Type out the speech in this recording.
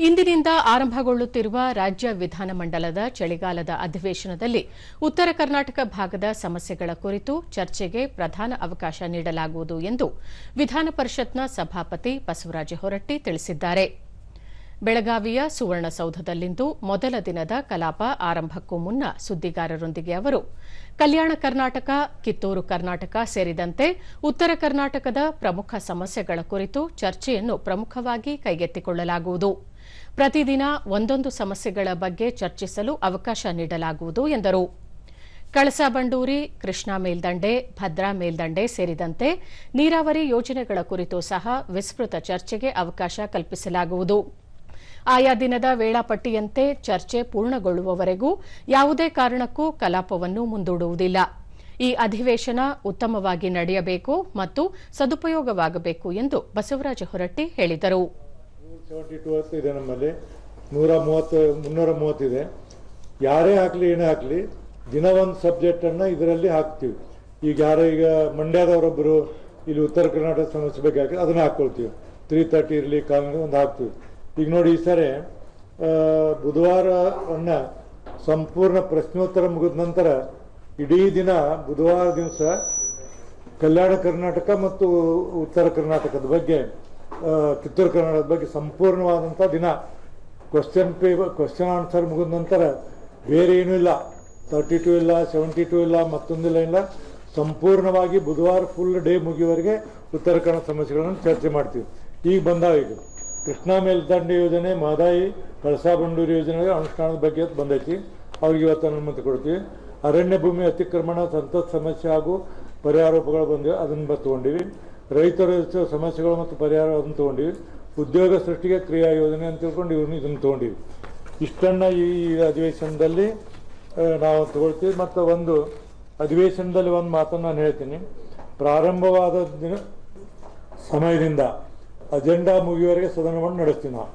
ಇಂದಿನಿಂದ ಆರಂಭಗೊಳ್ಳುತ್ತಿರುವ ರಾಜ್ಯ ವಿಧಾನಮಂಡಲದ ಚಳಿಗಾಲದ ಅಧಿವೇಶನದಲ್ಲಿ ಉತ್ತರ ಕರ್ನಾಟಕ ಭಾಗದ ಸಮಸ್ಯೆಗಳ ಕುರಿತು ಚರ್ಚೆಗೆ ಪ್ರಧಾನ ಅವಕಾಶ ನೀಡಲಾಗುವುದು ಎಂದು ವಿಧಾನ ಪರಿಷತ್ನ ಸಭಾಪತಿ ಬಸವರಾಜ ಹೊರಟ್ಟಿ ತಿಳಿಸಿದ್ದಾರೆ. ಬೆಳಗಾವಿಯ ಸುವರ್ಣಸೌಧದಲ್ಲಿಂದು ಮೊದಲ ದಿನದ ಕಲಾಪ ಆರಂಭಕ್ಕೂ ಮುನ್ನ ಸುದ್ದಿಗಾರರೊಂದಿಗೆ ಅವರು ಕಲ್ಯಾಣ ಕರ್ನಾಟಕ, ಕಿತ್ತೂರು ಕರ್ನಾಟಕ ಸೇರಿದಂತೆ ಉತ್ತರ ಕರ್ನಾಟಕದ ಪ್ರಮುಖ ಸಮಸ್ಯೆಗಳ ಕುರಿತು ಚರ್ಚೆಯನ್ನು ಪ್ರಮುಖವಾಗಿ ಕೈಗೆತ್ತಿಕೊಳ್ಳಲಾಗುವುದು. ಪ್ರತಿದಿನ ಒಂದೊಂದು ಸಮಸ್ಯೆಗಳ ಬಗ್ಗೆ ಚರ್ಚಿಸಲು ಅವಕಾಶ ನೀಡಲಾಗುವುದು ಎಂದರು. ಕಳಸಾ-ಬಂಡೂರಿ, ಕೃಷ್ಣಾ ಮೇಲ್ದಂಡೆ, ಭದ್ರಾ ಮೇಲ್ದಂಡೆ ಸೇರಿದಂತೆ ನೀರಾವರಿ ಯೋಜನೆಗಳ ಕುರಿತು ಸಹ ವಿಸ್ತೃತ ಚರ್ಚೆಗೆ ಅವಕಾಶ ಕಲ್ಪಿಸಲಾಗುವುದು. ಆಯಾ ದಿನದ ವೇಳಾಪಟ್ಟಿಯಂತೆ ಚರ್ಚೆ ಪೂರ್ಣಗೊಳ್ಳುವವರೆಗೂ ಯಾವುದೇ ಕಾರಣಕ್ಕೂ ಕಲಾಪವನ್ನು ಮುಂದೂಡುವುದಿಲ್ಲ. ಈ ಅಧಿವೇಶನ ಉತ್ತಮವಾಗಿ ನಡೆಯಬೇಕು ಮತ್ತು ಸದುಪಯೋಗವಾಗಬೇಕು ಎಂದು ಬಸವರಾಜ ಹೊರಟ್ಟಿ ಹೇಳಿದರು. 72 ಇದೆ, ನಮ್ಮಲ್ಲಿ 330 ಇದೆ. ಯಾರೇ ಹಾಕಲಿ ಏನೇ ಹಾಕಲಿ ದಿನ ಒಂದು ಸಬ್ಜೆಕ್ಟನ್ನು ಇದರಲ್ಲಿ ಹಾಕ್ತೀವಿ. ಈಗ ಮಂಡ್ಯದವರೊಬ್ಬರು ಇಲ್ಲಿ ಉತ್ತರ ಕರ್ನಾಟಕ ಸಮಸ್ಯೆ ಬಗ್ಗೆ ಹಾಕಿ ಅದನ್ನು ಹಾಕ್ಕೊಳ್ತೀವಿ. 330 ಇರಲಿ ಕಾನೂನು ಒಂದು ಹಾಕ್ತೀವಿ. ಈಗ ನೋಡಿ, ಈ ಸರಿ ಬುಧವಾರವನ್ನು ಸಂಪೂರ್ಣ ಪ್ರಶ್ನೋತ್ತರ ಮುಗಿದ ನಂತರ ಇಡೀ ದಿನ ಬುಧವಾರ ದಿವಸ ಕಲ್ಯಾಣ ಕರ್ನಾಟಕ ಮತ್ತು ಉತ್ತರ ಕರ್ನಾಟಕದ ಬಗ್ಗೆ, ಕಿತ್ತೂರು ಕರ್ನಾಟಕದ ಬಗ್ಗೆ ಸಂಪೂರ್ಣವಾದಂಥ ದಿನ. ಕ್ವಶನ್ ಆನ್ಸರ್ ಮುಗಿದ ನಂತರ ಬೇರೆ ಏನೂ ಇಲ್ಲ, 32 ಇಲ್ಲ, 72 ಇಲ್ಲ, ಮತ್ತೊಂದಿಲ್ಲ ಇಲ್ಲ. ಸಂಪೂರ್ಣವಾಗಿ ಬುಧವಾರ ಫುಲ್ ಡೇ ಮುಗಿಯುವವರೆಗೆ ಉತ್ತರ ಕನ್ನಡ ಸಮಸ್ಯೆಗಳನ್ನು ಚರ್ಚೆ ಮಾಡ್ತೀವಿ. ಈಗ ಬಂದಾವ, ಈಗ ಕೃಷ್ಣಾ ಮೇಲ್ದಂಡೆ ಯೋಜನೆ, ಮಹದಾಯಿ, ಕಳಸಾ-ಬಂಡೂರಿ ಯೋಜನೆಗೆ ಅನುಷ್ಠಾನದ ಬಗ್ಗೆ ಬಂದೈತಿ. ಅವ್ರಿಗೆ ಇವತ್ತು ಅನುಮತಿ ಕೊಡ್ತೀವಿ. ಅರಣ್ಯ ಭೂಮಿ ಅತಿಕ್ರಮಣ, ಸಂತತ ಸಮಸ್ಯೆ ಹಾಗೂ ಪರಿಹಾರೋಪಗಳು ಬಂದಿವೆ, ಅದನ್ನು ತೊಗೊಂಡಿವಿ. ರೈತರ ಸಮಸ್ಯೆಗಳು ಮತ್ತು ಪರಿಹಾರ ಅದನ್ನು ತೊಗೊಂಡಿವಿ. ಉದ್ಯೋಗ ಸೃಷ್ಟಿಗೆ ಕ್ರಿಯಾ ಯೋಜನೆ ಅಂತ ತಿಳ್ಕೊಂಡು ಇದನ್ನು ತೊಗೊಂಡಿವಿ. ಇಷ್ಟನ್ನು ಈ ಅಧಿವೇಶನದಲ್ಲಿ ನಾವು ತಗೊಳ್ತೀವಿ. ಮತ್ತು ಒಂದು ಅಧಿವೇಶನದಲ್ಲಿ ಒಂದು ಮಾತನ್ನು ನಾನು ಹೇಳ್ತೀನಿ. ಪ್ರಾರಂಭವಾದ ಸಮಯದಿಂದ ಅಜೆಂಡಾ ಮುಗಿಯುವವರೆಗೆ ಸದನವನ್ನು ನಡೆಸ್ತೀವಿ ನಾವು.